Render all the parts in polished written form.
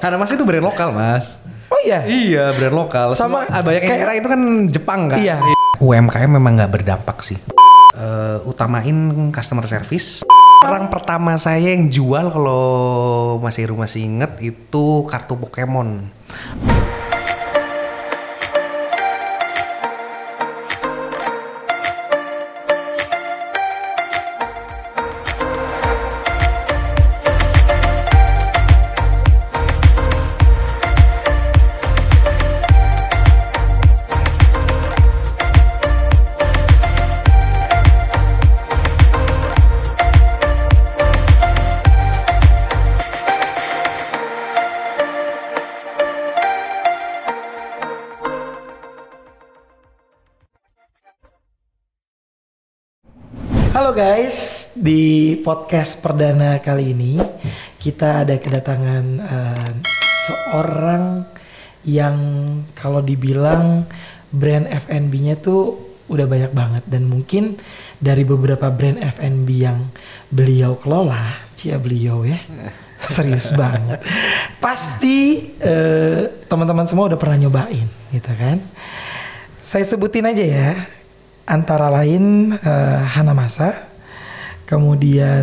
Hanamasa itu brand lokal, Mas. Oh iya? Iya, brand lokal. Sama banyak yang kira itu kan Jepang kan? Iya. UMKM memang nggak berdampak sih. Utamain customer service. Orang pertama saya yang jual kalau Mas Heru masih inget itu kartu Pokemon. Halo guys, di podcast perdana kali ini kita ada kedatangan seorang yang kalau dibilang brand F&B-nya tuh udah banyak banget, dan mungkin dari beberapa brand F&B yang beliau kelola, beliau ya serius banget, pasti teman-teman semua udah pernah nyobain gitu kan. Saya sebutin aja ya. Antara lain Hanamasa, kemudian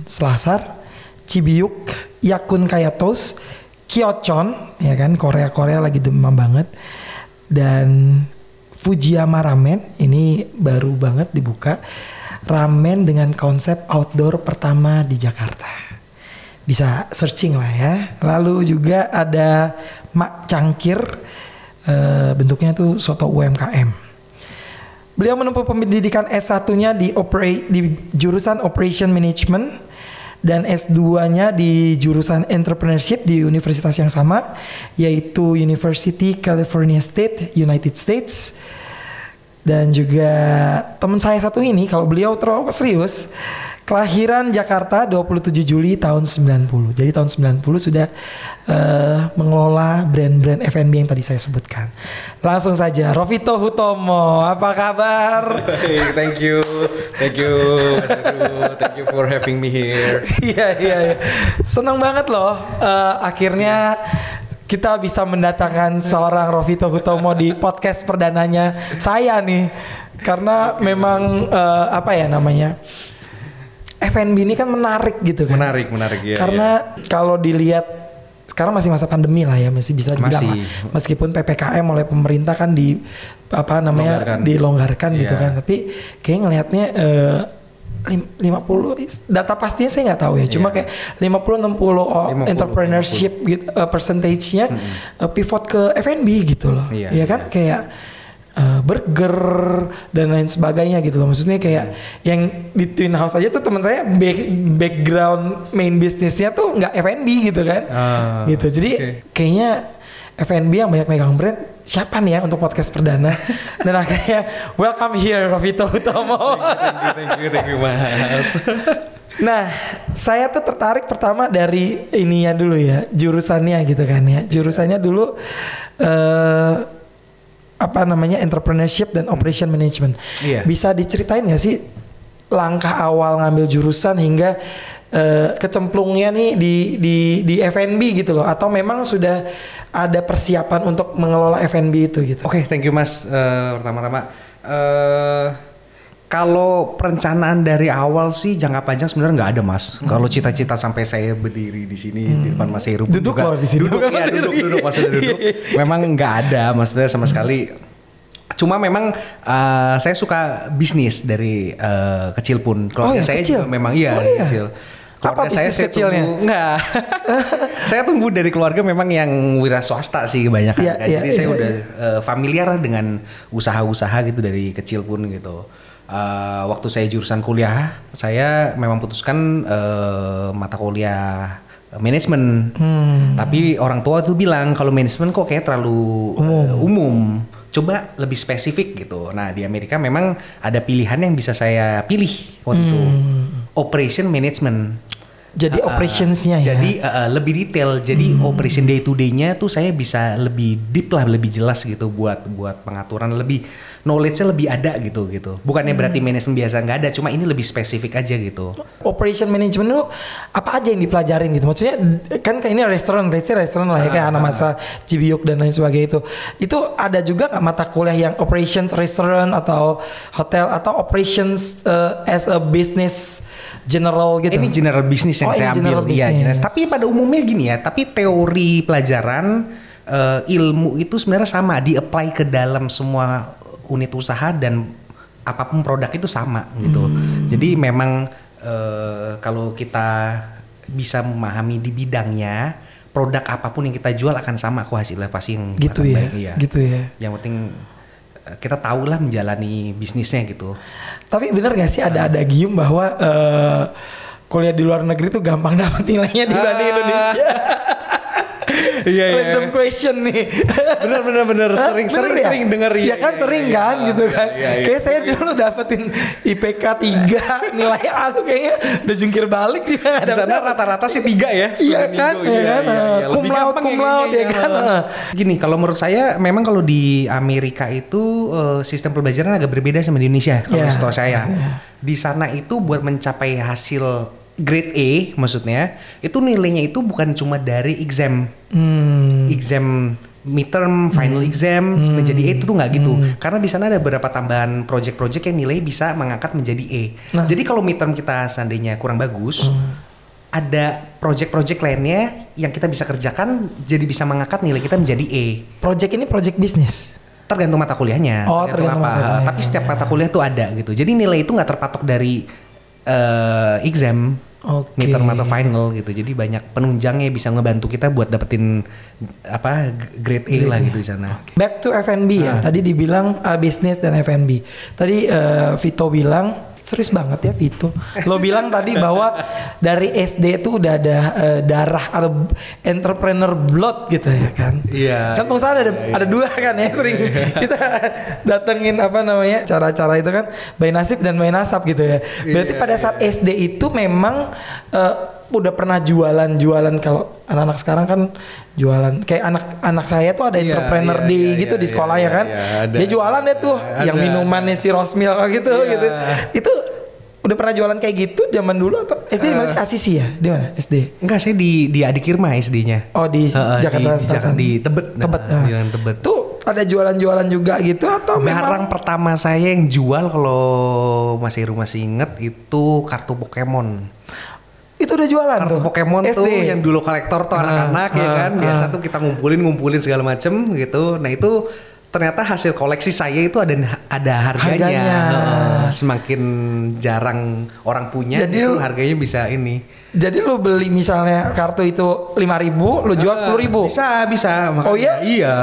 Selasar, Cibiuk, Yakun Kayatos, Kyochon, ya kan, Korea lagi demam banget, dan Fujiyama Ramen, ini baru banget dibuka, ramen dengan konsep outdoor pertama di Jakarta. Bisa searching lah ya. Lalu juga ada Mak Cangkir, bentuknya tuh soto UMKM. Beliau menempuh pendidikan S1-nya di jurusan Operation Management dan S2-nya di jurusan Entrepreneurship di universitas yang sama, yaitu University California State, United States. Dan juga teman saya satu ini, kalau beliau terlalu serius, kelahiran Jakarta 27 Juli tahun 90. Jadi tahun 90 sudah mengelola brand-brand F&B yang tadi saya sebutkan. Langsung saja, Rovito Hutomo, apa kabar? Hey, thank you for having me here. Iya. Senang banget loh, akhirnya kita bisa mendatangkan seorang Rovito Hutomo di podcast perdananya saya nih. Karena memang apa ya namanya, F&B ini kan menarik gitu kan. Menarik ya. Karena kalau dilihat sekarang masih masa pandemi lah ya, masih bisa dibilang lah. Meskipun PPKM oleh pemerintah kan dilonggarkan gitu kan. Tapi kayak ngelihatnya 50 data pastinya saya nggak tahu ya. Cuma kayak 50-60 entrepreneurship gitu, percentage-nya pivot ke F&B gitu loh. Iya kan, kayak burger dan lain sebagainya gitu loh. Maksudnya kayak yang di Twin House aja tuh teman saya background main bisnisnya tuh nggak F&B gitu kan. Gitu. Jadi kayaknya F&B yang banyak megang brand siapa nih ya untuk podcast perdana. Dan akhirnya welcome here Rovito Hutomo. Thank you Mas. Nah, saya tuh tertarik pertama dari ininya dulu ya, jurusannya gitu kan ya. Jurusannya dulu entrepreneurship dan operation management. Bisa diceritain nggak sih langkah awal ngambil jurusan hingga kecemplungnya nih di F&B gitu loh, atau memang sudah ada persiapan untuk mengelola F&B itu gitu? Oke, thank you Mas. Pertama-tama kalau perencanaan dari awal sih jangka panjang sebenarnya nggak ada Mas. Kalau cita-cita sampai saya berdiri di sini di depan Mas Heru duduk juga, di sini. Duduk maksudnya duduk. Memang nggak ada maksudnya sama sekali. Cuma memang saya suka bisnis dari kecil pun. Keluarga saya kecil? Juga memang kecil. Apa bisnis kecilnya? Enggak. Saya tumbuh dari keluarga memang yang wira swasta sih kebanyakan. Jadi saya udah familiar dengan usaha-usaha gitu dari kecil pun gitu. Waktu saya jurusan kuliah, saya memang putuskan mata kuliah manajemen. Tapi orang tua tuh bilang kalau manajemen kok kayak terlalu umum. Coba lebih spesifik gitu. Nah di Amerika memang ada pilihan yang bisa saya pilih waktu itu. Operation Management. Jadi operationsnya ya. Jadi lebih detail. Jadi operation day to day-nya tuh saya bisa lebih deep lah, lebih jelas gitu buat pengaturan, lebih knowledge-nya lebih ada gitu. Bukannya berarti manajemen biasa nggak ada, cuma ini lebih spesifik aja gitu. Operation management itu apa aja yang dipelajarin gitu? Maksudnya kan kayak ini restoran lah ya, kayak Anamasa, Cibiyuk dan lain sebagainya itu. Itu ada juga nggak mata kuliah yang operations restaurant atau hotel atau operations as a business general gitu? Ini general business yang saya ambil. Iya, jelas. Tapi pada umumnya gini ya, tapi teori pelajaran ilmu itu sebenarnya sama, di-apply ke dalam semua unit usaha dan apapun produk itu sama gitu. Jadi memang kalau kita bisa memahami di bidangnya, produk apapun yang kita jual akan sama kok hasilnya, pasti yang gitu ya. baik, iya. Gitu ya. Yang penting kita tahulah menjalani bisnisnya gitu. Tapi benar gak sih ada adagium bahwa kuliah di luar negeri tuh gampang dapat nilainya dibanding Indonesia? Iya. Random question nih. Bener. Sering denger. Ya kan sering kan gitu kan. Kayak saya dulu dapetin IPK 3 nilai A tuh kayaknya udah jungkir balik juga. Di sana rata-rata sih 3 ya. Iya kan, cum laude ya kan. Gini, kalau menurut saya memang kalau di Amerika itu sistem pembelajaran agak berbeda sama di Indonesia. Kalau setahu saya, di sana itu buat mencapai hasil grade A, maksudnya itu nilainya itu bukan cuma dari exam midterm, final exam menjadi A, itu tuh nggak gitu. Karena di sana ada beberapa tambahan project-project yang nilai bisa mengangkat menjadi A. Jadi kalau midterm kita seandainya kurang bagus, ada project-project lainnya yang kita bisa kerjakan jadi bisa mengangkat nilai kita menjadi A. Project ini project bisnis. Tergantung mata kuliahnya. Tergantung mata kuliahnya. Tapi setiap mata kuliah tuh ada gitu. Jadi nilai itu nggak terpatok dari exam, midterm atau final gitu. Jadi banyak penunjangnya bisa ngebantu kita buat dapetin grade A lah gitu di sana. Back to F&B ya. Tadi dibilang bisnis dan F&B. Tadi Vito bilang serius banget ya Vito. Lo bilang tadi bahwa dari SD itu udah ada darah atau entrepreneur blood gitu ya kan? Iya. Kan pengusaha ada dua kan ya, sering kita datengin cara-cara itu kan by nasib dan by nasab gitu ya. Berarti pada saat SD itu memang udah pernah jualan kalau anak-anak sekarang kan jualan kayak anak saya tuh ada entrepreneur di sekolah ya kan. Dia jualan deh tuh yang minumannya si Rosmil gitu. Itu udah pernah jualan kayak gitu zaman dulu atau SD di mana sih? Asisi ya? Di mana SD? Enggak, saya di Adik Irma SD-nya. Oh, di Jakarta Selatan. Di Tebet. Jalan Tebet. Tuh ada jualan-jualan juga gitu atau barang pertama saya yang jual kalau masih inget itu kartu Pokemon. Itu udah jualan kartu tuh? Pokemon SD. Tuh yang dulu kolektor tuh anak-anak ya kan. Biasa tuh kita ngumpulin segala macem gitu. Nah itu ternyata hasil koleksi saya itu ada harganya. Semakin jarang orang punya, jadi itu harganya bisa ini. Jadi lu beli misalnya kartu itu 5.000, lu jual 10.000. Bisa. Makanya, oh iya? Iya,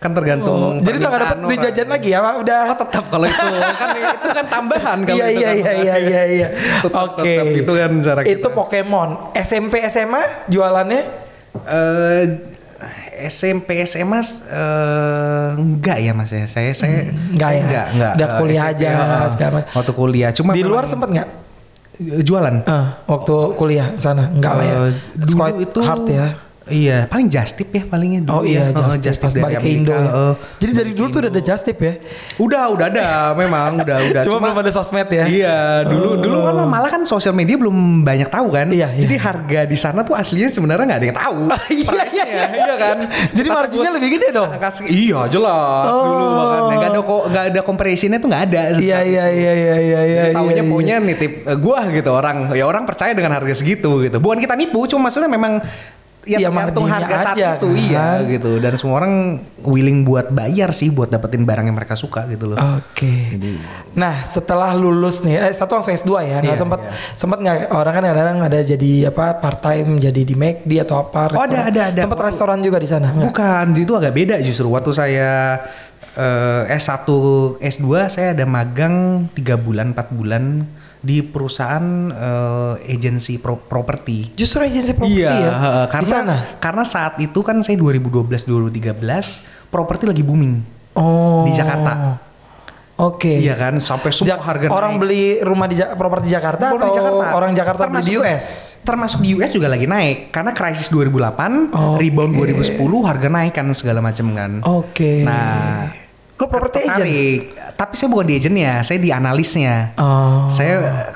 kan tergantung. Jadi nggak dapat duit jajan lagi ya, Pak? Udah. Tetap kalau itu kan tambahan kalau Iya. Oke. Itu kan cara kita. Itu Pokemon. SMP SMA jualannya? SMP SMA enggak ya Mas ya. Saya enggak. Udah kuliah SMP, aja sekarang. Waktu kuliah. Cuma di luar sempet enggak jualan? Waktu kuliah sana enggak lah ya. Dulu itu hard ya. Iya, paling Just Tip ya palingnya dulu. Oh iya, Just Tip pas balik ke Indo. Jadi dari dulu tuh udah ada Just Tip ya? Udah ada, memang udah. Cuma belum ada sosmed ya? Iya, dulu kan malah kan sosial media belum banyak tahu kan. Iya. Jadi harga di sana tuh aslinya sebenarnya nggak ada yang tahu. Iya kan. Jadi marginnya lebih gede dong? Iya, jelas dulu makanya nggak ada comparisonnya tuh nggak ada. Iya. Taunya punya nitip gua gitu orang percaya dengan harga segitu gitu. Bukan kita nipu, cuma maksudnya memang tergantung harga saat itu kan? Gitu, dan semua orang willing buat bayar sih buat dapetin barang yang mereka suka gitu loh. Oke. Nah setelah lulus nih, satu langsung S2 ya, nggak sempet nggak orang kan kadang-kadang ada jadi part time jadi di McD atau apa? Oh ada. Sempet restoran juga di sana? Bukan, itu agak beda justru. Waktu saya S1 S2 saya ada magang 3 bulan 4 bulan di perusahaan agensi properti. Justru agensi properti ya? Karena saat itu kan saya 2012-2013 properti lagi booming di Jakarta. Oke. Iya kan, sampai semua harga orang naik. beli rumah di properti Jakarta Baru atau di Jakarta. orang Jakarta beli di US? Termasuk di US juga lagi naik karena krisis 2008, rebound 2010 harga naik kan segala macam kan. Oke. Nah, lo property agent? Tapi saya bukan di agentnya, saya di analisnya.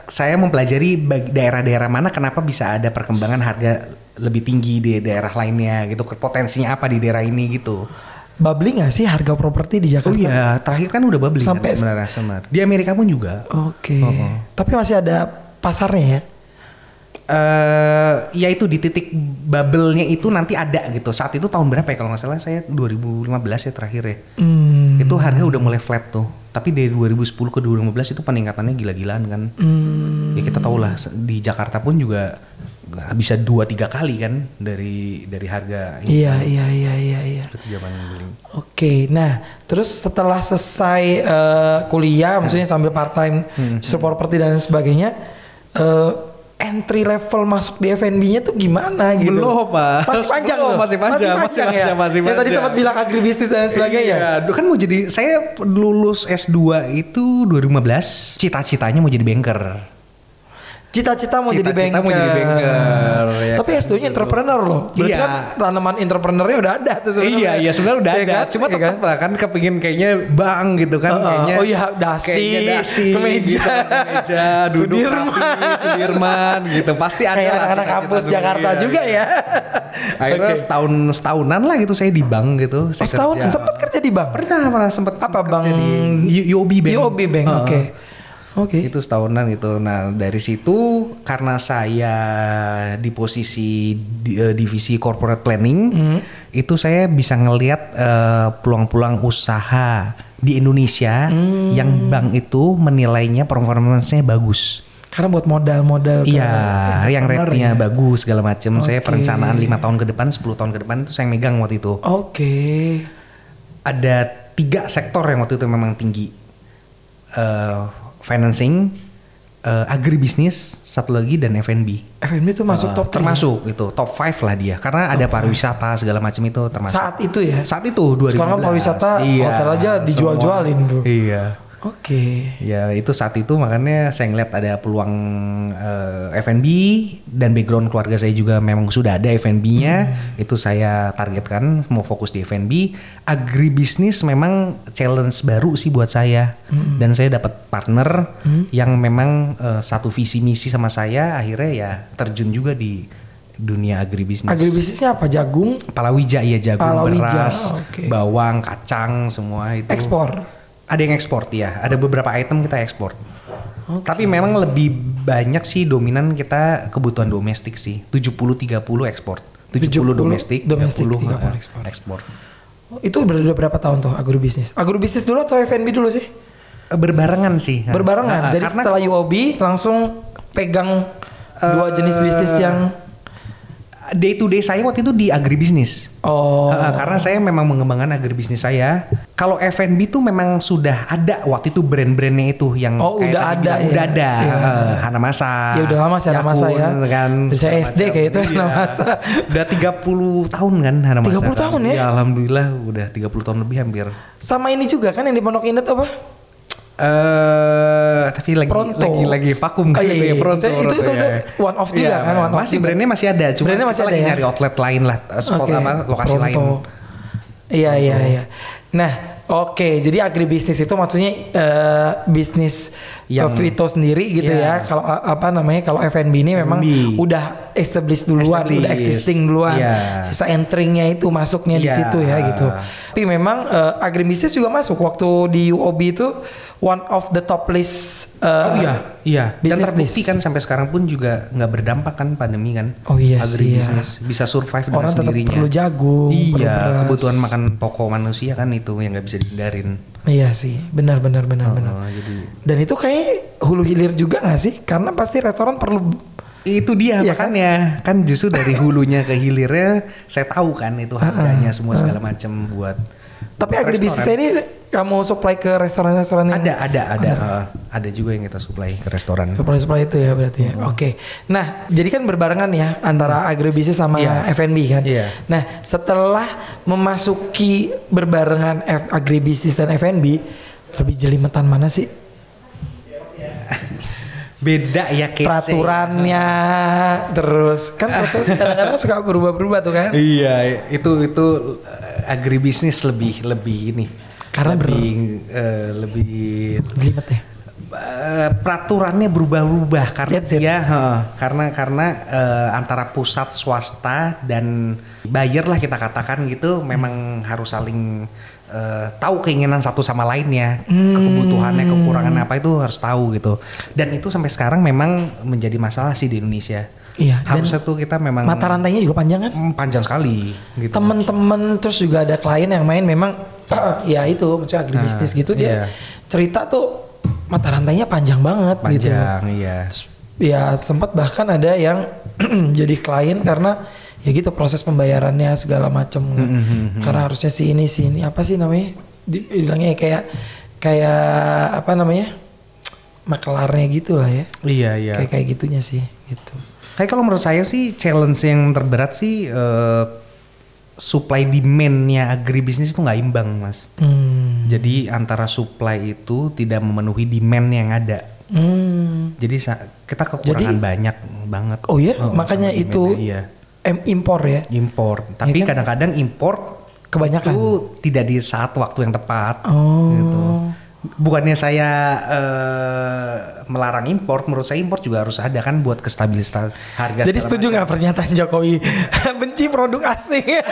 Saya mempelajari daerah-daerah mana kenapa bisa ada perkembangan harga lebih tinggi di daerah lainnya gitu. Potensinya apa di daerah ini gitu. Bubbling gak sih harga properti di Jakarta? Oh iya, terakhir kan udah bubbling sampai kan sebenarnya. Di Amerika pun juga. Oke. Tapi masih ada pasarnya ya? Ya itu di titik bubble-nya itu nanti ada gitu. Saat itu tahun berapa ya kalau nggak salah saya 2015 ya terakhir ya. Itu harga udah mulai flat tuh. Tapi dari 2010 ke 2015 itu peningkatannya gila-gilaan kan. Ya kita tahu lah di Jakarta pun juga bisa 2-3 kali kan dari harga ini. Iya. Itu zaman beli. Oke, nah terus setelah selesai kuliah, maksudnya sambil part time, justru properti dan sebagainya, entry level masuk di F&B-nya tuh gimana gitu? Belum, Pak. Masih panjang loh. Masih panjang ya. Yang tadi sempat bilang agribisnis dan sebagainya. Iya, kan mau jadi, saya lulus S2 itu 2015, cita-citanya mau jadi banker. Cita-cita mau jadi banker. Ya tapi kan? S2-nya entrepreneur loh. Berarti kan tanaman entrepreneurnya udah ada tuh sebenarnya. Iya sebenarnya udah ada. Kan? Cuma tetap lah kan kepingin kayaknya bank gitu kan. Kayaknya, oh iya dasi, kemeja, duduk Sudirman gitu. Pasti ada. Kayak anak-anak kampus Jakarta juga ya. Akhirnya setahunan lah gitu saya di bank gitu. Setahunan sempat kerja di bank? Pernah sempat. Apa bank? Di UOB Bank. UOB Bank, oke. Itu setahunan gitu. Nah dari situ karena saya di posisi divisi corporate planning, itu saya bisa ngelihat peluang-peluang usaha di Indonesia yang bank itu menilainya performance-nya bagus. Karena buat modal-modal. Iya, yang rate-nya bagus segala macam. Saya perencanaan 5 tahun ke depan, 10 tahun ke depan itu saya megang waktu itu. Ada 3 sektor yang waktu itu memang tinggi. Financing, agribisnis, satu lagi dan F&B. F&B itu masuk top 3? Termasuk itu top 5 lah dia. Karena ada pariwisata segala macam itu termasuk. Saat itu ya? Saat itu 2015. Sekarang pariwisata hotel aja dijual-jualin tuh. Iya. Ya itu saat itu makanya saya ngeliat ada peluang F&B dan background keluarga saya juga memang sudah ada F&B-nya. Itu saya targetkan mau fokus di F&B. Agribisnis memang challenge baru sih buat saya. Dan saya dapat partner yang memang satu visi misi sama saya. Akhirnya ya terjun juga di dunia agribisnis. Agribisnisnya apa? Jagung? Palawija, iya jagung, beras, bawang, kacang, semua itu. Ekspor? Ada yang ekspor ya, ada beberapa item kita ekspor. Tapi memang lebih banyak sih dominan kita kebutuhan domestik sih. 70-30 ekspor. 70 domestik, 30 ekspor. Itu udah berapa tahun tuh agribisnis? Agribisnis dulu atau F&B dulu sih? Berbarengan sih. Berbarengan. Jadi setelah UOB langsung pegang 2 jenis bisnis yang day to day saya waktu itu di agribisnis. Karena saya memang mengembangkan agribisnis saya. Kalau F&B tuh memang sudah ada waktu itu brand-brandnya itu yang udah ada ya. Udah ada. Hanamasa. Ya udah lama sih Hanamasa ya. Kan, saya SD kayak itu Hanamasa. Udah 30 tahun kan Hanamasa. 30 tahun ya? Ya alhamdulillah udah 30 tahun lebih hampir. Sama ini juga kan yang di Pondok Indah apa? Tapi lagi vakum kan itu ya Pronto. Itu one of juga kan. Masih brandnya masih ada. Cuma brandnya masih ada lagi ya? nyari outlet lain lah, spot lokasi Pronto. lain. Iya. Nah, jadi agribisnis itu maksudnya bisnis Vito sendiri gitu ya. Kalau kalau F&B ini memang udah established duluan, udah existing duluan. Sisa enteringnya itu masuknya di situ ya gitu. Tapi memang agribisnis juga masuk waktu di UOB itu one of the top list. Iya. Dan terbukti kan sampai sekarang pun juga nggak berdampak kan pandemi kan. Agribisnis bisa survive dengan orang sendirinya. Orang tetap perlu jagung. Iya, kebutuhan makan pokok manusia kan itu yang nggak bisa dihindarin. Iya sih, benar. Dan itu kayak hulu hilir juga nggak sih? Karena pasti restoran perlu. Itu dia makanya kan justru dari hulunya ke hilirnya saya tahu kan itu harganya semua segala macam buat. Tapi agribisnis ini kamu supply ke restoran-restoran yang ada juga yang kita supply ke restoran. Supply itu ya berarti ya. Oke. Nah, jadi kan berbarengan ya antara agribisnis sama F&B kan. Nah, setelah memasuki berbarengan agribisnis dan F&B, Lebih jelimetan mana sih? Beda ya case peraturannya, terus kan kadang-kadang suka berubah-berubah tuh kan. Iya, itu agribisnis lebih ini. Karena lebih jelimet ya. Peraturannya berubah-ubah karena karena antara pusat, swasta dan buyer lah kita katakan gitu, memang harus saling tahu keinginan satu sama lainnya, kebutuhannya, kekurangan apa itu harus tahu gitu. Dan itu sampai sekarang memang menjadi masalah sih di Indonesia. Iya. Harusnya tuh kita memang mata rantainya juga panjang kan? Panjang sekali. Gitu. Temen-temen terus juga ada klien yang main memang ya itu maksudnya agribisnis gitu dia cerita tuh mata rantainya panjang banget gitu. Panjang, iya. Ya sempat bahkan ada yang jadi klien karena ya gitu proses pembayarannya segala macam. Karena harusnya si ini apa sih namanya? Bilangnya kayak apa namanya? Makelarnya gitu lah ya. Iya. Kayak gitunya sih gitu. Kayak kalau menurut saya sih challenge yang terberat sih supply demand-nya agribisnis itu nggak imbang, Mas. Jadi antara supply itu tidak memenuhi demand yang ada. Jadi kita kekurangan banyak banget. Oh iya, makanya itu impor ya. Impor. Tapi ya kan? Kadang-kadang impor kebanyakan itu tidak di saat waktu yang tepat. Gitu. Bukannya saya melarang impor, menurut saya impor juga harus ada kan buat kestabilitas harga. Jadi setuju nggak pernyataan Jokowi benci produk asing?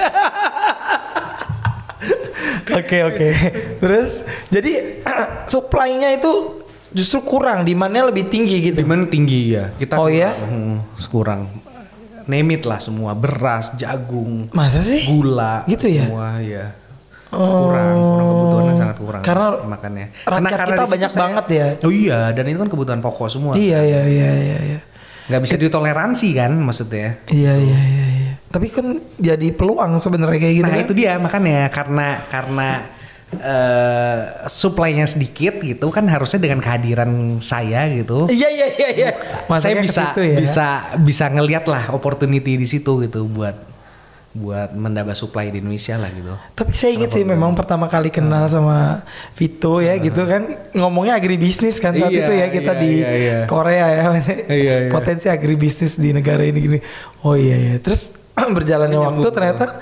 Oke. Terus jadi supply-nya itu justru kurang, demand-nya lebih tinggi gitu. Demand tinggi ya. Kita kurang. Name it lah semua, beras, jagung. Masa sih? Gula. Gitu ya? Semua ya. Kurang kebutuhannya sangat kurang. Karena makannya. Rakyat kita banyak banget ya. Oh iya, dan itu kan kebutuhan pokok semua. Iya. Nggak bisa ditoleransi kan maksudnya. Iya. Tapi kan jadi peluang sebenarnya kayak gitu. Nah kan? itu dia makanya karena supply-nya sedikit gitu kan harusnya dengan kehadiran saya gitu. Iya. Saya bisa ngelihat lah opportunity di situ gitu buat menambah supply di Indonesia lah gitu. Tapi saya ingat sih memang pertama kali kenal sama Vito ya gitu kan ngomongnya agribisnis kan saat itu ya kita di Korea ya. Potensi agribisnis di negara ini gini. Oh iya. Terus berjalannya waktu ternyata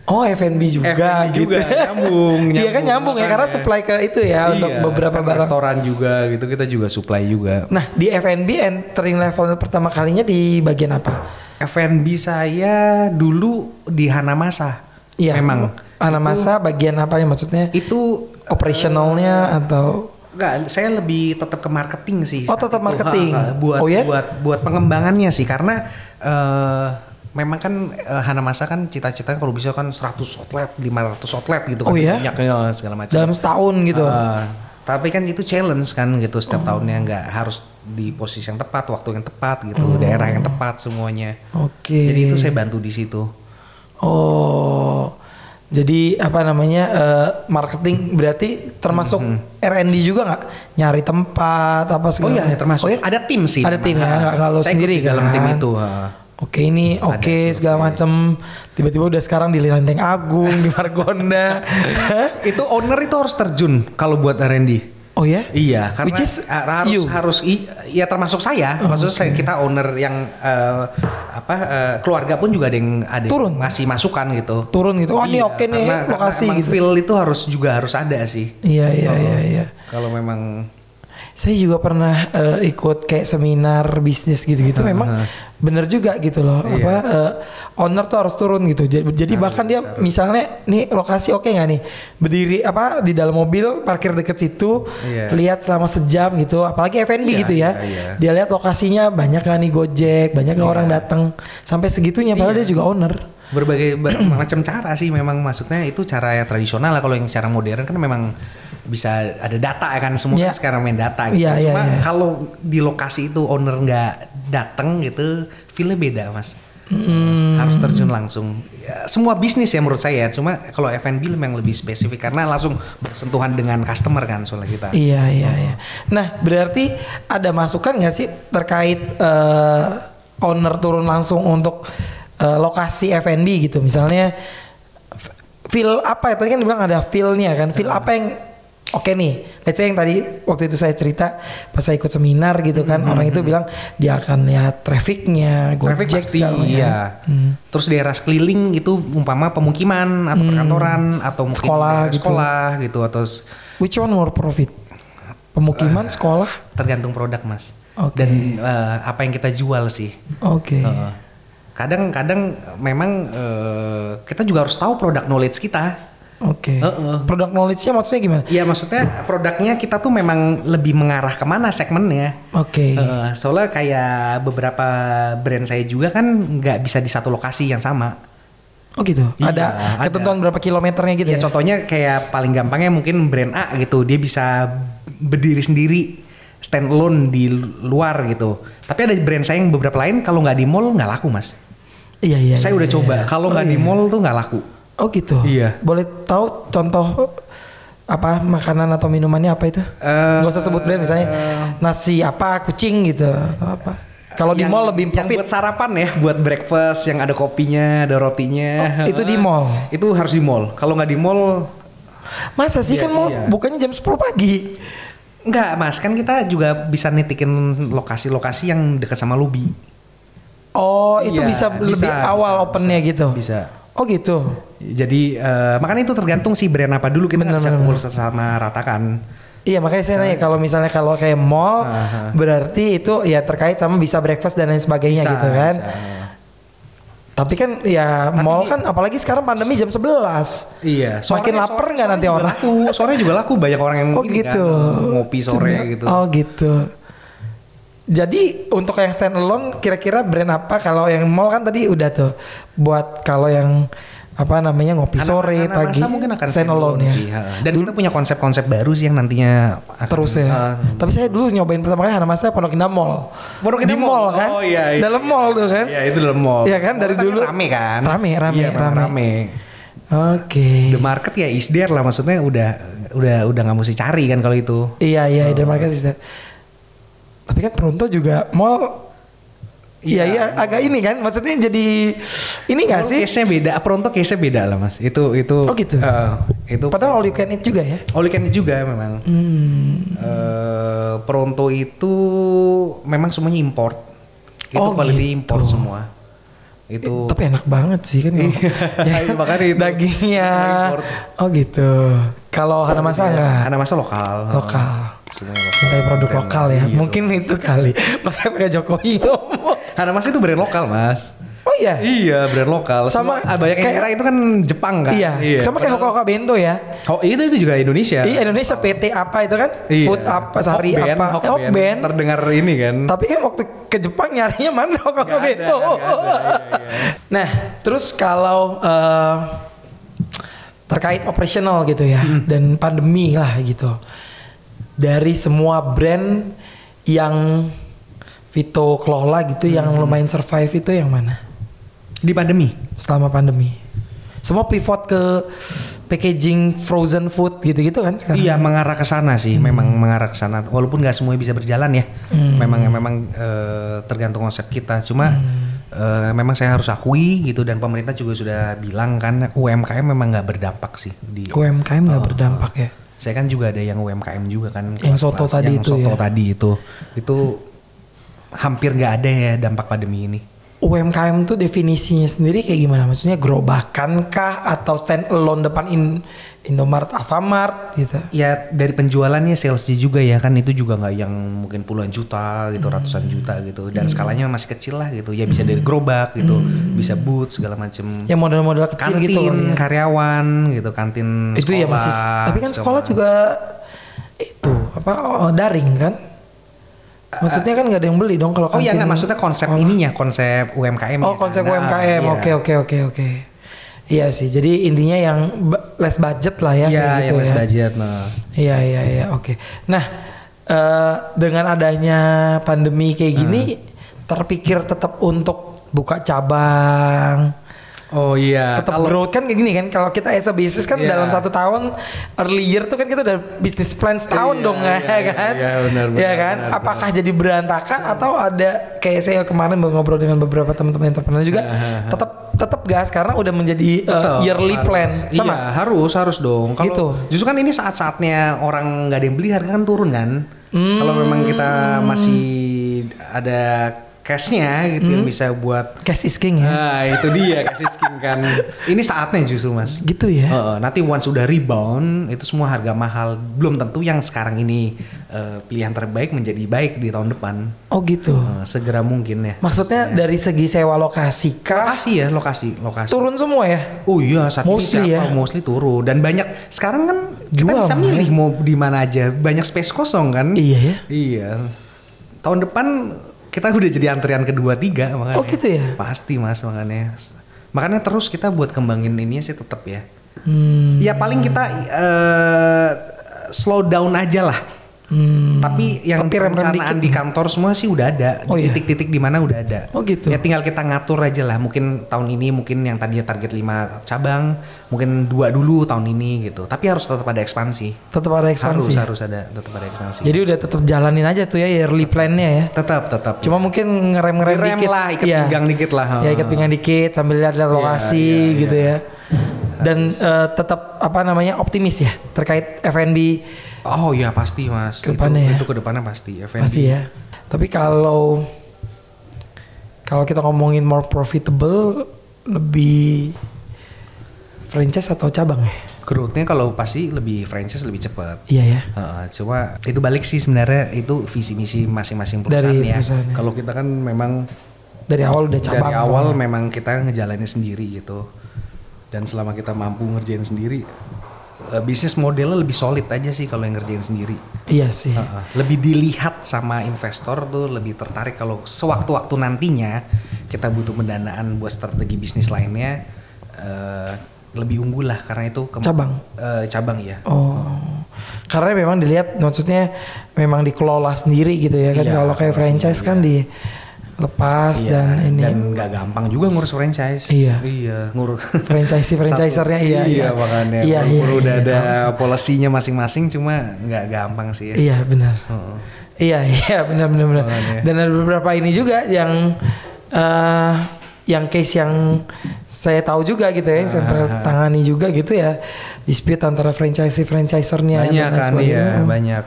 F&B juga gitu. Nyambung. Iya kan nyambung ya karena supply ke itu ya untuk beberapa kan barang. Restoran juga gitu kita juga supply juga. Nah di F&B entering level pertama kalinya di bagian apa? F&B saya dulu di Hanamasa. Iya. Memang. Hanamasa bagian apa ya maksudnya? Itu operationalnya atau? Enggak, saya lebih tetap ke marketing sih. Oh tetap marketing. Buat pengembangannya sih karena memang kan Hanamasa kan cita-citanya kalau bisa kan 100 outlet, 500 outlet gitu kan. Banyaknya segala macam. Dalam setahun gitu. Tapi kan itu challenge kan gitu setiap tahunnya nggak harus di posisi yang tepat, waktu yang tepat gitu, daerah yang tepat semuanya. Oke. Jadi itu saya bantu di situ. Jadi apa namanya marketing berarti termasuk R&D juga nggak nyari tempat apa segala? Oh iya termasuk. Ada tim sih. Ada tim ya, nggak lo sendiri kan? Dalam tim itu. Oke ini segala macam tiba-tiba udah sekarang di Lenteng Agung di Margonda. Itu owner itu harus terjun kalau buat R&D. Oh ya? Iya, karena which is harus ya termasuk saya. Maksudnya kita owner yang keluarga pun juga ada yang turun ngasih masukan gitu. Turun gitu. Ini oke nih lokasi gitu. Feel itu harus ada sih. Iya. Kalau memang saya juga pernah ikut kayak seminar bisnis gitu-gitu memang bener juga gitu loh owner tuh harus turun gitu jadi bahkan dia misalnya nih lokasi oke nggak nih berdiri di dalam mobil parkir deket situ lihat selama sejam gitu apalagi F&B gitu ya dia lihat lokasinya banyak nggak nih Gojek banyak nggak orang datang sampai segitunya padahal dia juga owner berbagai macam cara sih memang maksudnya itu cara yang tradisional lah kalau yang cara modern kan memang bisa ada data ya kan semua sekarang main data gitu. Cuma kalau di lokasi itu owner nggak datang gitu, feelnya beda mas. Harus terjun langsung. Ya, semua bisnis ya menurut saya. Cuma kalau F&B memang lebih spesifik karena langsung bersentuhan dengan customer kan soalnya kita. Iya. Nah berarti ada masukan nggak sih terkait owner turun langsung untuk lokasi F&B gitu misalnya feel apa ya tadi kan dibilang ada feel-nya kan feel apa yang Oke nih, let's say yang tadi waktu itu saya cerita pas saya ikut seminar gitu kan, orang itu bilang dia akan lihat trafficnya, Traffic Gojek pasti, segala macam. iya. Terus daerah sekeliling itu umpama pemukiman atau perkantoran atau mungkin Sekolah gitu. sekolah gitu atau Which one more profit? Pemukiman, sekolah? tergantung produk mas. Oke. Dan apa yang kita jual sih. Oke. Kadang-kadang memang kita juga harus tahu produk knowledge kita. Oke. Produk knowledge-nya maksudnya gimana? Iya maksudnya produknya kita tuh memang lebih mengarah kemana segmennya. Oke. Soalnya kayak beberapa brand saya juga kan nggak bisa di satu lokasi yang sama. Oh gitu. Iya, Ada ketentuan berapa kilometernya gitu Ya ya? contohnya kayak paling gampangnya mungkin brand A gitu, dia bisa berdiri sendiri stand alone di luar gitu. Tapi ada brand saya yang beberapa lain kalau nggak di mall nggak laku mas. Iya. Saya udah coba, kalau nggak di mall tuh nggak laku. Oh gitu. Iya. Boleh tahu contoh apa makanan atau minumannya apa itu? Gak usah sebut brand, misalnya nasi apa kucing gitu atau apa. Kalau di mall lebih yang profit. buat sarapan ya, buat breakfast yang ada kopinya, ada rotinya. Itu di mall. Itu harus di mall. Kalau nggak di mall, Masa sih kan mall iya. bukannya jam 10 pagi? enggak mas. Kan kita juga bisa nitikin lokasi-lokasi yang dekat sama lobby. Oh, itu Iya, bisa lebih awal opennya gitu. Bisa. Oh gitu. Jadi makanya itu tergantung si brand apa dulu, kita nggak bisa Bener. pukul sama ratakan. Iya, makanya saya nanya kalau misalnya kalau kayak mall berarti itu ya terkait sama bisa breakfast dan lain sebagainya Bisa, gitu kan. bisa. Tapi kan ya mall kan apalagi sekarang pandemi jam 11. Iya. Makin lapar nggak nanti juga orang? Laku. Sore juga laku, banyak orang yang Oh ini gitu. kan, ngopi sore gitu. Oh gitu. Jadi untuk yang stand alone kira-kira brand apa? Kalau yang mall kan tadi udah tuh. Buat kalau yang apa namanya ngopi sore pagi Masa mungkin akan stand alone ya. sih. Dan kita punya konsep-konsep baru sih yang nantinya akan, Terus ya. Tapi saya dulu nyobain pertama kali Hanamasa Pondok Indah Mall. Pondok Indah Di mall kan? Oh iya. Dalam mall tuh kan? Iya itu dalam mall. Iya kan dari Tapi dulu. rame kan? Rame. Iya, rame. Oke. The market ya is there lah, maksudnya udah nggak mesti cari kan kalau itu. Iya the market is that. Tapi kan Pronto juga mall. Iya agak ini kan, maksudnya jadi ini nggak sih? Case-nya beda, Pronto case-nya beda lah mas. Itu. Oh gitu. Itu. Padahal all you can eat juga ya? All you can eat juga memang. Pronto itu memang semuanya import. Itu quality gitu. import semua. Itu. Tapi enak banget sih kan. Ya, makanya itu. dagingnya. Semua import. Oh gitu. Kalau Hanamasa enggak? Hanamasa lokal. Lokal. Semuanya lokal. Cintai produk Brand lokal ya. iya, Mungkin itu kali. Makanya pakai Jokowi ngomong. Hanamasa itu brand lokal mas. Oh iya. Iya brand lokal. Sama banyak yang kayak- kira itu kan Jepang kan. Iya. Sama kayak Hoka Bento ya. Oh itu juga Indonesia. Iya Indonesia PT apa itu kan? Iya. Food apa Sari Hokben, apa? Hokben. Hokben. Terdengar ini kan. Tapi kan waktu ke Jepang nyarinya mana Hoka Nggak ada, Bento. nggak ada, iya. Nah, terus kalau terkait operational gitu ya dan pandemi lah gitu. Dari semua brand yang Vito kelola gitu yang lumayan survive itu yang mana? Di pandemi. Selama pandemi. Semua pivot ke packaging frozen food gitu-gitu kan sekarang. Iya mengarah ke sana sih, memang mengarah ke sana. Walaupun nggak semuanya bisa berjalan ya, memang tergantung konsep kita. Cuma memang saya harus akui gitu, dan pemerintah juga sudah bilang kan UMKM memang nggak berdampak sih di UMKM nggak berdampak ya. Saya kan juga ada yang UMKM juga kan. Yang soto tadi yang itu soto ya? tadi itu hampir nggak ada ya dampak pandemi ini. UMKM tuh definisinya sendiri kayak gimana? Maksudnya gerobakan kah atau stand alone depan Indomaret, Alfamart gitu? Ya dari penjualannya, salesnya juga ya kan, itu juga nggak yang mungkin puluhan juta gitu, ratusan juta gitu, dan skalanya masih kecil lah gitu. Ya bisa dari gerobak gitu, bisa booth segala macem. Yang model-model kecil Kantin, gitu kali ya. karyawan gitu, kantin Itu sekolah. ya masih. Tapi kan sekolah juga itu apa daring kan? Maksudnya kan nggak ada yang beli dong kalau Oh iya kantin nggak, maksudnya konsep sekolah. ininya, konsep UMKM. Oh konsep UMKM, iya. oke. Iya sih, jadi intinya yang less budget lah ya. Iya, kayak gitu yang less ya. budget. Nah. Iya, oke. Nah, dengan adanya pandemi kayak gini, terpikir tetap untuk buka cabang Oh iya. Tetap growth kan kayak gini kan. Kalau kita as a business kan dalam 1 tahun early year tuh kan kita udah business plan setahun dong kan. Iya benar. Iya kan. Apakah jadi berantakan atau ada kayak saya kemarin ngobrol dengan beberapa teman-teman entrepreneur juga tetap gas karena udah menjadi yearly plan sama. Iya, harus dong. Kalau gitu. Justru kan ini saat-saatnya orang nggak ada yang beli harga kan turun kan. Kalau memang kita masih ada cashnya gitu yang bisa buat cash is king ya. Nah itu dia cash is king kan. Ini saatnya justru mas. Gitu ya. Nanti once udah rebound itu semua harga mahal. Belum tentu yang sekarang ini pilihan terbaik menjadi baik di tahun depan. Oh gitu. Segera mungkin ya. Maksudnya dari segi sewa lokasi kah? Lokasi. Turun semua ya? Oh iya saat mostly ini mostly turun dan banyak sekarang kan kita bisa milih mau di mana aja. Banyak space kosong kan. Iya ya. Iya. Tahun depan kita udah jadi antrian kedua 3 makanya. Oh gitu ya? Pasti mas makanya terus kita buat kembangin ini sih tetap ya. Ya paling kita slow down aja lah. Tapi yang perencanaan di kantor semua sih udah ada. Titik-titik di mana udah ada. Oh gitu. Ya tinggal kita ngatur aja lah. Mungkin tahun ini yang tadinya target 5 cabang, mungkin 2 dulu tahun ini gitu. Tapi harus tetap ada ekspansi. Tetap ada ekspansi. Harus ada tetap ada ekspansi. Jadi udah tetap jalanin aja tuh ya yearly plan-nya ya. Tetap. Cuma mungkin ngerem dikit lah, ikat pinggang dikit lah. Ya ikat pinggang dikit sambil lihat lokasi gitu ya. Dan tetap optimis ya terkait F&B. Oh iya pasti mas. Kedepannya itu kedepannya pasti. F&B. Pasti ya. Tapi kalau kita ngomongin more profitable, lebih franchise atau cabang ya? Growth-nya kalau pasti lebih franchise lebih cepat. Iya ya. Cuma itu balik sih sebenarnya itu visi misi masing-masing perusahaan dari ya. Perusahaannya. Kalau kita kan memang dari awal udah cabang. Dari awal memang kita ngejalanin sendiri gitu. Dan selama kita mampu ngerjain sendiri, bisnis modelnya lebih solid aja sih kalau yang ngerjain sendiri. Iya sih. Lebih dilihat sama investor tuh lebih tertarik kalau sewaktu-waktu nantinya kita butuh pendanaan buat strategi bisnis lainnya lebih unggul lah karena itu cabang ya. Oh. Karena memang dilihat maksudnya memang dikelola sendiri gitu ya kan. Kalau kayak franchise kan dilepas dan ini. Dan nggak gampang juga ngurus franchise. Iya. Ngurus franchisernya iya makanya. Iya, udah ada polisinya masing-masing cuma nggak gampang sih ya. Iya benar. Iya benar. Dan ada beberapa ini juga yang case yang saya tahu juga gitu ya, saya pernah tangani juga gitu ya, dispute antara franchisernya banyak kan. Banyak.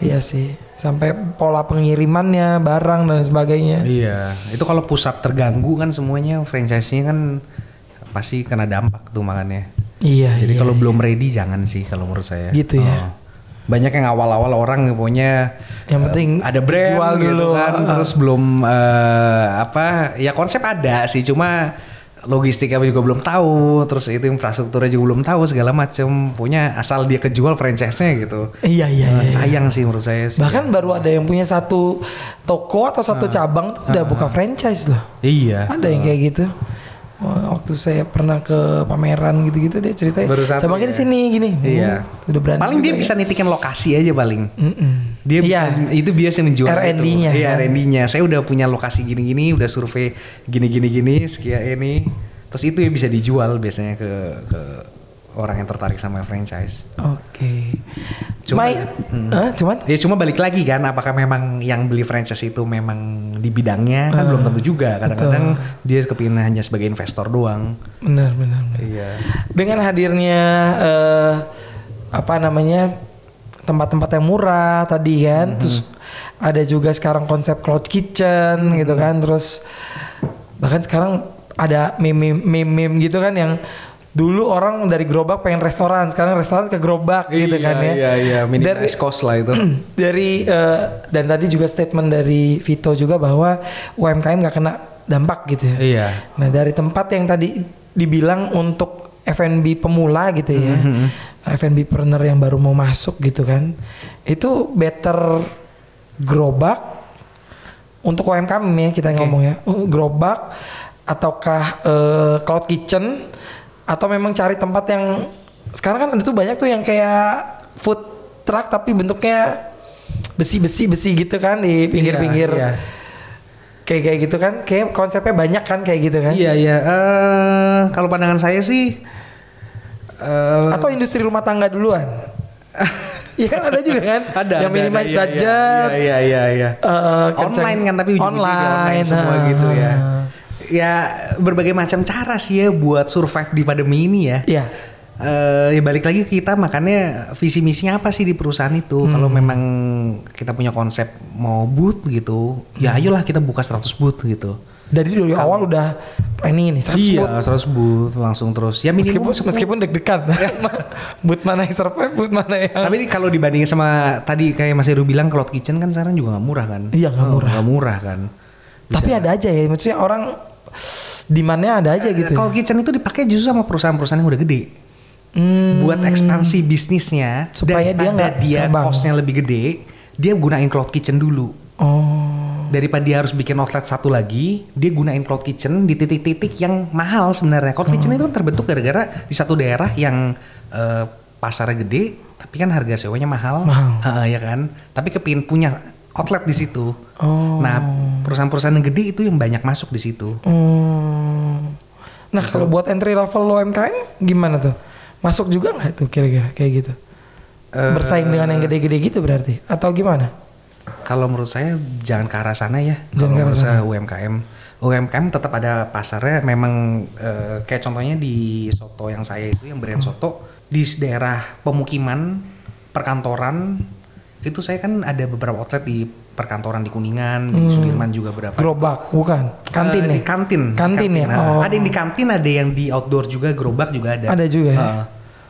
Iya sih, sampai pola pengirimannya barang dan sebagainya. Iya, itu kalau pusat terganggu kan semuanya franchise-nya kan pasti kena dampak tuh makanya. Iya. Jadi kalau belum ready jangan sih kalau menurut saya. Gitu ya. Banyak yang awal-awal orang punya yang penting ada brand jual gitu dulu kan, terus belum ya konsep ada sih cuma logistiknya juga belum tahu, terus itu infrastrukturnya juga belum tahu segala macam, punya asal dia kejual franchise-nya gitu. Iya. Sayang sih menurut saya sih. Bahkan baru ada yang punya satu toko atau satu cabang tuh udah buka franchise loh. Iya. Ada yang kayak gitu. Waktu saya pernah ke pameran gitu-gitu dia cerita cabangnya di sini gini. Iya. Udah berani. Paling dia bisa nitikin lokasi aja paling. Dia bisa, itu biasa menjual R&D-nya. Iya, R&D-nya. Saya udah punya lokasi gini-gini, udah survei gini, sekian ini. Terus itu yang bisa dijual biasanya ke orang yang tertarik sama franchise. Oke. Cuma balik lagi kan, apakah memang yang beli franchise itu memang di bidangnya kan belum tentu juga. Kadang-kadang dia kepingin hanya sebagai investor doang. Benar. Iya. Dengan hadirnya tempat-tempat yang murah tadi kan, terus ada juga sekarang konsep cloud kitchen gitu kan, terus bahkan sekarang ada meme gitu kan yang dulu orang dari gerobak pengen restoran, sekarang restoran ke gerobak gitu kan ya. Iya, minimize cost lah itu. Dan tadi juga statement dari Vito juga bahwa UMKM nggak kena dampak gitu ya. Iya. Nah dari tempat yang tadi dibilang untuk F&B pemula gitu ya, F&B partner yang baru mau masuk gitu kan, itu better gerobak untuk UMKM ya kita ngomong ya, gerobak ataukah cloud kitchen. Atau memang cari tempat yang sekarang kan ada tuh banyak tuh yang kayak food truck tapi bentuknya besi gitu kan di pinggir-pinggir kayak gitu kan, kayak konsepnya banyak kan kayak gitu kan. Iya iya. Kalau pandangan saya sih. Atau industri rumah tangga duluan. Iya kan ada juga kan. Ada. Yang minimize budget. Iya. Online kan tapi online semua gitu ya. Ya berbagai macam cara sih ya buat survive di pandemi ini ya. Iya. Ya balik lagi ke kita, makanya visi misinya apa sih di perusahaan itu. Kalau memang kita punya konsep mau booth gitu, ya ayolah kita buka 100 booth gitu. Dari awal udah planning nih 100 iya, booth. 100 booth langsung terus. Ya minimum meskipun deg-degan. Booth mana yang survive, booth mana yang. Tapi kalau dibandingin sama tadi kayak Mas Heru bilang, cloud kitchen kan sekarang juga nggak murah kan. Iya, nggak murah. Nggak murah kan. Bisa. Tapi ada aja ya, maksudnya orang demand-nya ada aja gitu. Cloud kitchen itu dipakai justru sama perusahaan-perusahaan yang udah gede. Buat ekspansi bisnisnya supaya dia costnya lebih gede, dia gunain cloud kitchen dulu. Daripada dia harus bikin outlet satu lagi, dia gunain cloud kitchen di titik-titik yang mahal sebenarnya. Cloud kitchen itu kan terbentuk gara-gara di satu daerah yang pasarnya gede, tapi kan harga sewanya mahal. Ya kan. Tapi kepingin punya outlet di situ. Nah, perusahaan-perusahaan yang gede itu yang banyak masuk di situ. Nah, kalau buat entry level UMKM gimana tuh? Masuk juga nggak tuh kira-kira kayak gitu? Bersaing dengan yang gede-gede gitu berarti? Atau gimana? Kalau menurut saya jangan ke arah sana ya. Kalau menurut saya UMKM tetap ada pasarnya. Memang kayak contohnya di soto yang saya itu, yang brand soto di daerah pemukiman, perkantoran, itu saya kan ada beberapa outlet di perkantoran di Kuningan, di Sudirman juga berapa. Gerobak bukan? Kantin di kantin ya. Ada yang di kantin, ada yang di outdoor juga, gerobak juga ada. Ada juga ya.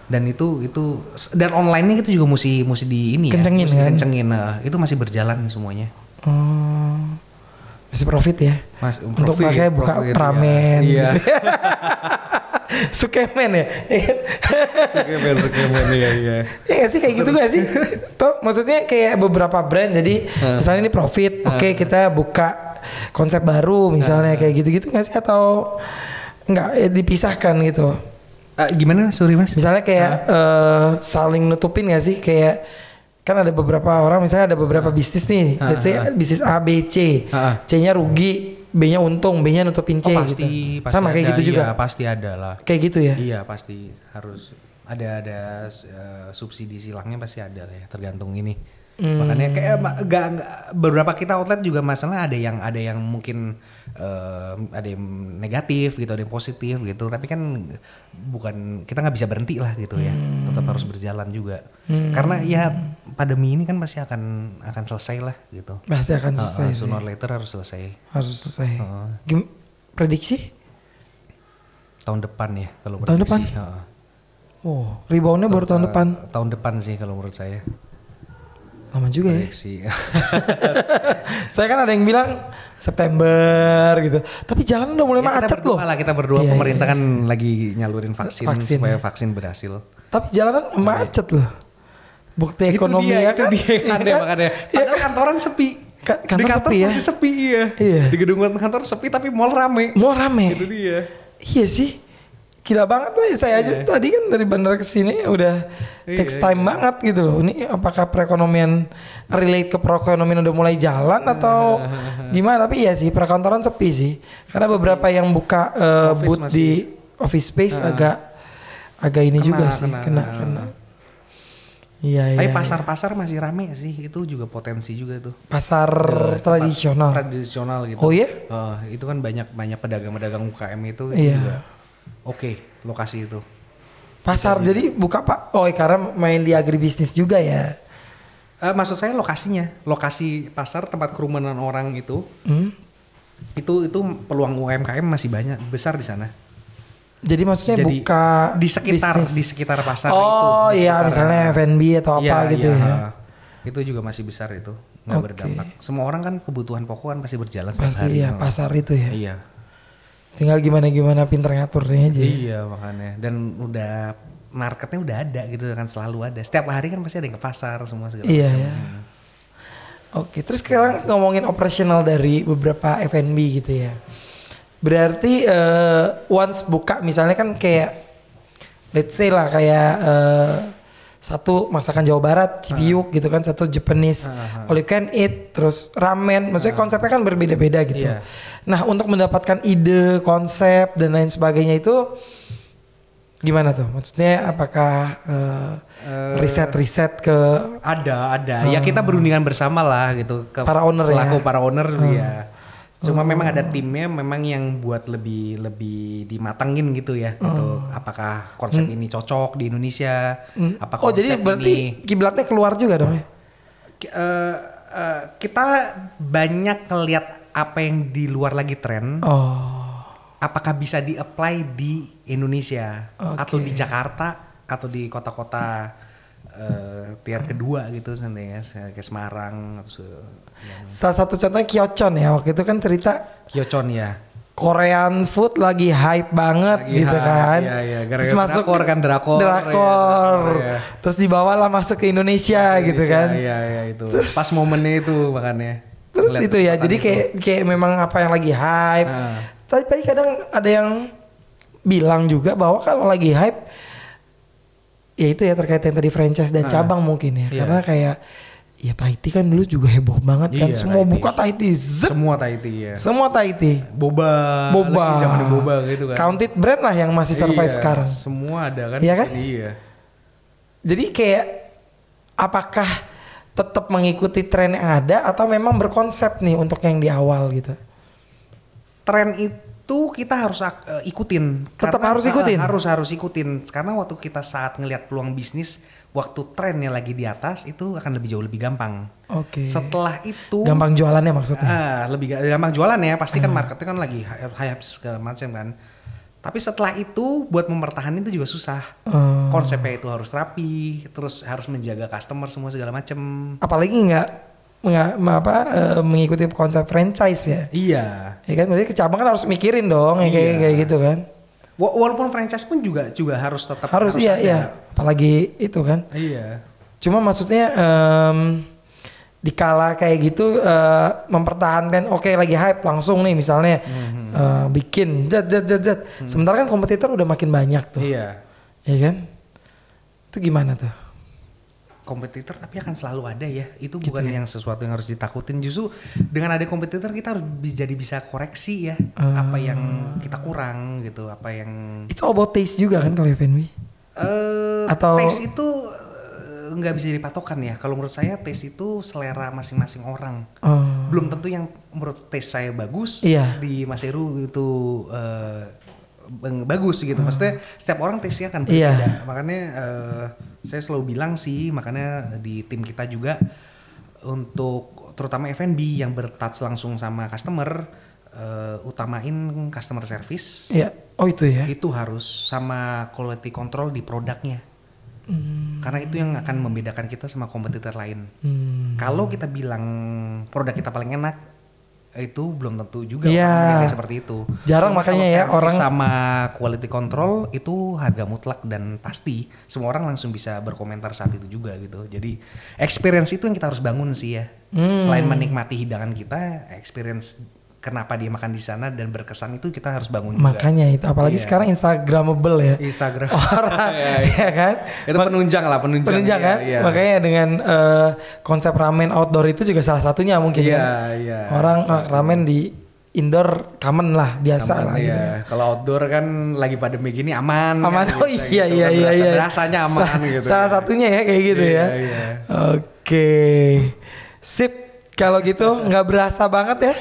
Dan itu dan online-nya itu juga mesti di ini kencengin, ya, mesti kan? Kencengin. Itu masih berjalan semuanya. Masih profit ya? Untuk makanya buka ramen. Iya. Gitu. Sukemen ya? Sukemen iya. Ya gak sih kayak gitu gak sih? Tuh maksudnya kayak beberapa brand jadi misalnya ini profit, oke, kita buka konsep baru misalnya kayak gitu-gitu gak sih? Atau enggak dipisahkan gitu? Gimana? Sorry Mas. Misalnya kayak saling nutupin gak sih? Kayak kan ada beberapa orang, misalnya ada beberapa bisnis nih, let's say bisnis A, B, C, C-nya rugi, B-nya untung, B-nya nutupin C pasti, gitu. Pasti sama kayak ada, gitu juga. Iya, pasti ada lah. Kayak gitu ya? Iya pasti harus ada subsidi silangnya pasti ada lah ya, tergantung ini. Makanya kayak gak, beberapa kita outlet juga masalah ada yang mungkin ada yang negatif gitu, ada yang positif gitu. Tapi kan bukan, kita nggak bisa berhenti lah gitu ya. Tetap harus berjalan juga. Karena ya pandemi ini kan pasti akan selesai lah gitu. Pasti akan selesai. Sooner or later harus selesai. Harus selesai. Prediksi? Tahun depan ya kalau prediksi. Tahun depan? Reboundnya baru tahun depan? Tahun depan sih kalau menurut saya. Lama juga prediksi. Ya. Saya kan ada yang bilang September gitu. Tapi jalan udah mulai macet loh. Kita berdua pemerintah kan lagi nyalurin vaksin supaya vaksin berhasil. Tapi jalanan macet loh. Bukti ekonomi ya kan. Makanya. Padahal kantoran sepi. Kantor di kantor sepi ya? Masih sepi iya. Di gedung kantor sepi tapi mall rame. Itu dia. Iya sih. Gila banget tuh, saya aja tadi kan dari bandara ke sini udah takes time banget gitu loh. Ini apakah perekonomian relate ke perekonomian udah mulai jalan atau gimana? Tapi iya sih perkantoran sepi sih. Karena beberapa yang buka booth di office space agak ini juga sih kena. Iya. Tapi pasar-pasar masih rame sih, itu juga potensi juga tuh. Pasar tradisional gitu. Oh iya? Itu kan banyak pedagang-pedagang UKM itu juga. Oke, lokasi itu. Pasar jadi buka Pak. Karena main di agribisnis juga ya. Maksud saya lokasinya, lokasi pasar tempat kerumunan orang itu. Itu peluang UMKM masih banyak besar di sana. Jadi maksudnya buka di sekitar pasar itu. Oh iya, misalnya F&B atau apa gitu ya. Itu juga masih besar itu, nggak berdampak. Semua orang kan kebutuhan pokok kan pasti berjalan setiap pasti hari. Iya, pasar itu ya. Iya. Tinggal gimana pinter ngaturnya aja. Iya makanya. Dan udah marketnya udah ada gitu kan, selalu ada. Setiap hari kan pasti ada yang ke pasar semua segala macam. Iya. Oke, terus sekarang ngomongin operasional dari beberapa F&B gitu ya. Berarti once buka misalnya kan kayak let's say lah kayak satu masakan Jawa Barat, Cibiuk gitu kan, satu Japanese all you can eat, terus ramen. Maksudnya konsepnya kan berbeda-beda gitu. Iya. Nah, untuk mendapatkan ide, konsep dan lain sebagainya itu gimana tuh? Maksudnya apakah riset-riset ke ada ya kita berundingan bersama lah gitu ke para owner selaku ya? para owner ya. Cuma memang ada timnya memang yang buat lebih dimatengin gitu ya gitu. Apakah konsep ini cocok di Indonesia? Apa konsep jadi berarti kiblatnya keluar juga dong ya? Kita banyak ngeliat apa yang di luar lagi tren. Apakah bisa di-apply di Indonesia atau di Jakarta atau di kota-kota tier kedua gitu sebenarnya kayak Semarang atau salah satu contohnya Kyochon ya, waktu itu kan cerita Kyochon ya. Korean food lagi hype banget lagi gitu kan. Iya. Terus masuk drakor. Ya. Terus dibawalah masuk ke Indonesia gitu kan. Iya itu. Terus, pas momennya itu makanya. Terus itu ya, jadi kayak memang apa yang lagi hype. Tapi kadang ada yang bilang juga bahwa kalau lagi hype ya itu ya terkait yang tadi franchise dan cabang mungkin ya. Karena kayak ya Thai tea kan dulu juga heboh banget kan. Semua buka Thai tea. Semua Thai tea ya. Semua Thai tea. Boba. Lagi zaman boba gitu kan. Counted brand lah yang masih survive sekarang. Semua ada kan. Iya kan? Iya. Jadi kayak apakah tetap mengikuti tren yang ada atau memang berkonsep nih untuk yang di awal gitu? Tren itu kita harus ikutin. Tetap harus ikutin. Harus ikutin karena waktu kita saat ngelihat peluang bisnis, waktu trennya lagi di atas itu akan jauh lebih gampang. Oke. Setelah itu gampang jualannya maksudnya. Lebih gampang jualan ya, pasti kan marketnya kan lagi hype segala macam kan. Tapi setelah itu buat mempertahankan itu juga susah. Konsepnya itu harus rapi, terus harus menjaga customer semua segala macam. Apalagi mengikuti konsep franchise ya. Iya. Ya kan berarti cabang kan harus mikirin dong kayak gitu kan. Walaupun franchise pun juga harus tetap harus iya. Apalagi itu kan. Iya. Cuma maksudnya dikala kayak gitu mempertahankan lagi hype langsung nih misalnya bikin jat. Sementara kan kompetitor udah makin banyak tuh. Iya. Iya kan? Itu gimana tuh? Kompetitor tapi akan selalu ada ya. Itu gitu bukan ya? Yang sesuatu yang harus ditakutin. Justru dengan ada kompetitor kita harus jadi bisa koreksi ya. Apa yang kita kurang gitu. Apa yang it's all about taste juga kan kalau F&B? Atau taste itu nggak bisa dipatokan ya. Kalau menurut saya taste itu selera masing-masing orang. Belum tentu yang menurut taste saya bagus di Mas Heru itu bagus gitu. Maksudnya setiap orang taste-nya akan berbeda. Makanya saya selalu bilang sih, makanya di tim kita juga untuk terutama F&B yang bertouch langsung sama customer, utamain customer service. Iya. Oh itu ya. Itu harus sama quality control di produknya. Karena itu yang akan membedakan kita sama kompetitor lain. Kalau kita bilang produk kita paling enak, itu belum tentu juga orang menilai seperti itu. Jarang makanya ya orang sama quality control itu harga mutlak dan pasti semua orang langsung bisa berkomentar saat itu juga gitu. Jadi experience itu yang kita harus bangun sih ya. Selain menikmati hidangan kita, experience kenapa dia makan di sana dan berkesan itu kita harus bangun juga. Makanya itu apalagi sekarang Instagramable ya. Instagram. Orang ya kan? Itu penunjang kan? Iya. Makanya dengan konsep ramen outdoor itu juga salah satunya mungkin Iya. Orang ramen di indoor common lah, biasa lah gitu. Kalau outdoor kan lagi pandemi gini aman. Kan, iya. Rasanya aman gitu. Salah satunya ya kayak gitu ya. Iya. Oke. Sip. Kalau gitu nggak berasa banget ya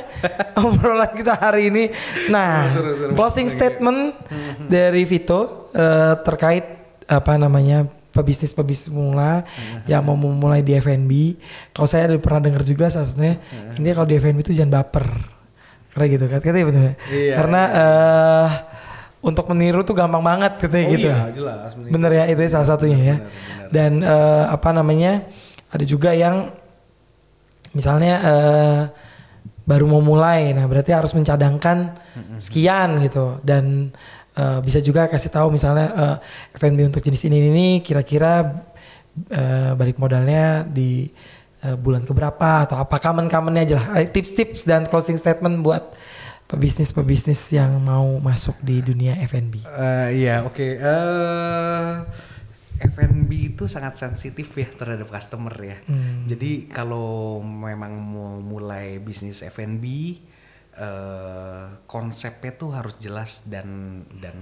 obrolan kita hari ini. Nah, closing statement dari Vito terkait pebisnis pemula yang mau memulai di F&B. Kalau saya udah pernah dengar juga salah ini kalau di F&B itu jangan baper. Kayak gitu kan, katanya betul. Iya, karena untuk meniru tuh gampang banget katanya gitu. Iya, jelas. Bener ya, itu salah satunya ya. Dan ada juga yang misalnya baru mau mulai, nah berarti harus mencadangkan sekian gitu. Dan bisa juga kasih tahu misalnya F&B untuk jenis ini kira-kira balik modalnya di bulan keberapa atau apa common-commonnya aja lah. Tips-tips dan closing statement buat pebisnis yang mau masuk di dunia F&B. Iya, oke. F&B itu sangat sensitif ya terhadap customer ya. Jadi kalau memang mau mulai bisnis F&B, konsepnya tuh harus jelas dan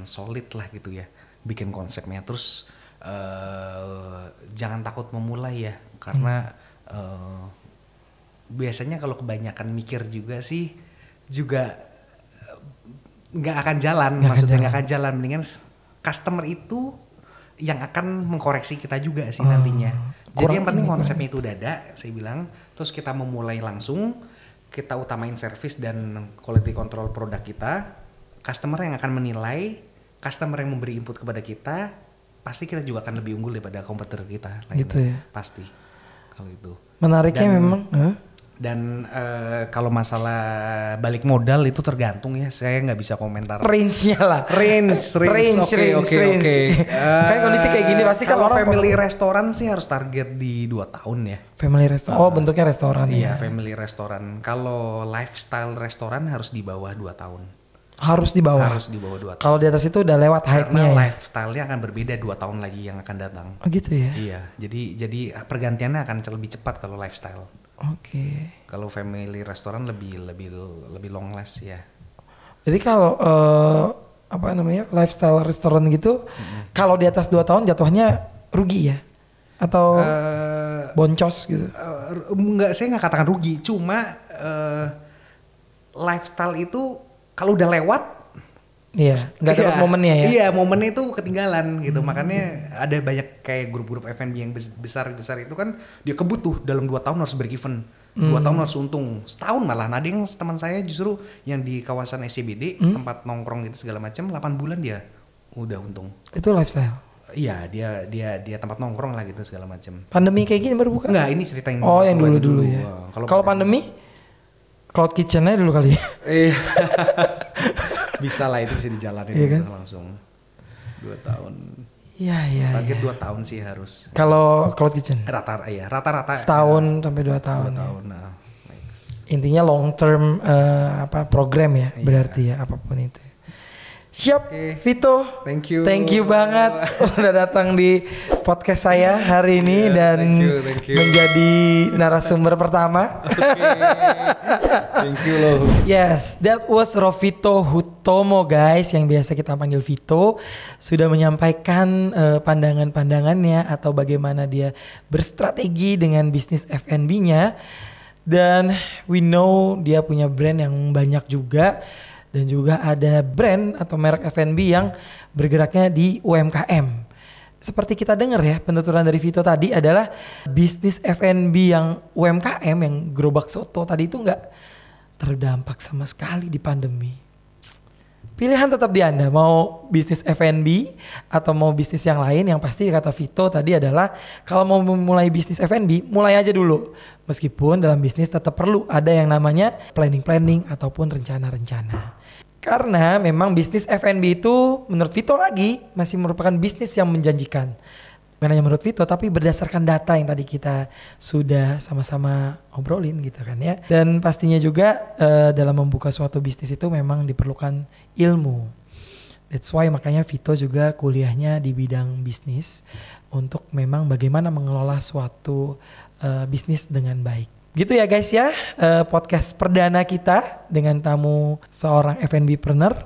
solid lah gitu ya. Bikin konsepnya, terus jangan takut memulai ya, karena biasanya kalau kebanyakan mikir juga sih juga nggak akan jalan. Maksudnya nggak akan jalan. Mendingan customer itu yang akan mengkoreksi kita juga sih nantinya. Jadi yang penting konsepnya itu udah ada, saya bilang. Terus kita memulai langsung, kita utamain service dan quality control produk kita. Customer yang akan menilai, customer yang memberi input kepada kita, pasti kita juga akan lebih unggul daripada kompetitor kita. Gitu ya. Pasti. Kalau itu. Menariknya memang. Dan kalau masalah balik modal itu tergantung ya, saya nggak bisa komentar. Range-nya lah. Range. Oke. Kayak kondisi kayak gini pasti kalau orang family restoran sih harus target di 2 tahun ya. Family restoran. Bentuknya restoran ya. Iya, ya. family restoran. Kalau lifestyle restoran harus di bawah 2 tahun. Harus di bawah. Harus di bawah 2 tahun. Kalau di atas itu udah lewat hype-nya. Karena lifestyle-nya akan berbeda 2 tahun lagi yang akan datang. Oh gitu ya. Iya, jadi pergantiannya akan lebih cepat kalau lifestyle. Oke. Kalau family restoran lebih long last ya. Jadi kalau lifestyle restoran gitu, kalau di atas 2 tahun jatuhnya rugi ya? Atau boncos gitu? Saya nggak katakan rugi, cuma lifestyle itu kalau udah lewat, nggak dapat momennya ya? Iya, momennya itu ketinggalan gitu. Makanya ada banyak kayak grup-grup F&B yang besar itu kan dia kebut tuh dalam 2 tahun harus break even, 2 tahun harus untung, setahun malah. Nah, ada yang teman saya justru yang di kawasan SCBD, tempat nongkrong gitu segala macam, 8 bulan dia udah untung. Itu lifestyle? Iya, dia tempat nongkrong lah gitu segala macam. Pandemi kayak gini baru buka? Enggak, ini cerita yang yang dulu ya. Kalau pandemi, cloud kitchen-nya dulu kali ya? Iya. Bisa lah, itu bisa dijalanin iya kan? Langsung 2 tahun. Iya. Target 2 tahun sih harus. Kalau cloud kitchen? Rata-rata. Setahun sampai 2 tahun. 2 tahun. Ya. Nah, intinya long term program ya, berarti ya apapun itu. Siap, Vito. Thank you banget udah datang di podcast saya hari ini dan thank you. menjadi narasumber pertama. Thank you loh. Yes, that was Rovito Hutomo guys, yang biasa kita panggil Vito, sudah menyampaikan pandangan-pandangannya atau bagaimana dia berstrategi dengan bisnis F&B-nya. Dan we know dia punya brand yang banyak juga. Dan juga ada brand atau merek F&B yang bergeraknya di UMKM. Seperti kita dengar ya, penuturan dari Vito tadi adalah bisnis F&B yang UMKM, yang gerobak soto tadi itu nggak terdampak sama sekali di pandemi. Pilihan tetap di Anda, mau bisnis F&B atau mau bisnis yang lain. Yang pasti kata Vito tadi adalah kalau mau memulai bisnis F&B, mulai aja dulu. Meskipun dalam bisnis tetap perlu ada yang namanya planning ataupun rencana-rencana. Karena memang bisnis F&B itu menurut Vito lagi masih merupakan bisnis yang menjanjikan. Bukan hanya menurut Vito tapi berdasarkan data yang tadi kita sudah sama-sama obrolin gitu kan ya. Dan pastinya juga dalam membuka suatu bisnis itu memang diperlukan ilmu. That's why makanya Vito juga kuliahnya di bidang bisnis untuk memang bagaimana mengelola suatu bisnis dengan baik. Gitu ya guys ya, podcast perdana kita dengan tamu seorang F&B-preneur.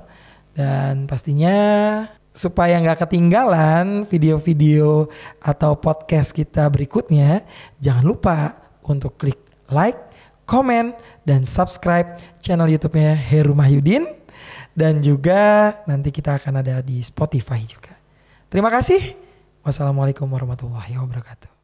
Dan pastinya supaya nggak ketinggalan video-video atau podcast kita berikutnya, jangan lupa untuk klik like, komen, dan subscribe channel YouTube-nya Heru Mahyudin. Dan juga nanti kita akan ada di Spotify juga. Terima kasih. Wassalamualaikum warahmatullahi wabarakatuh.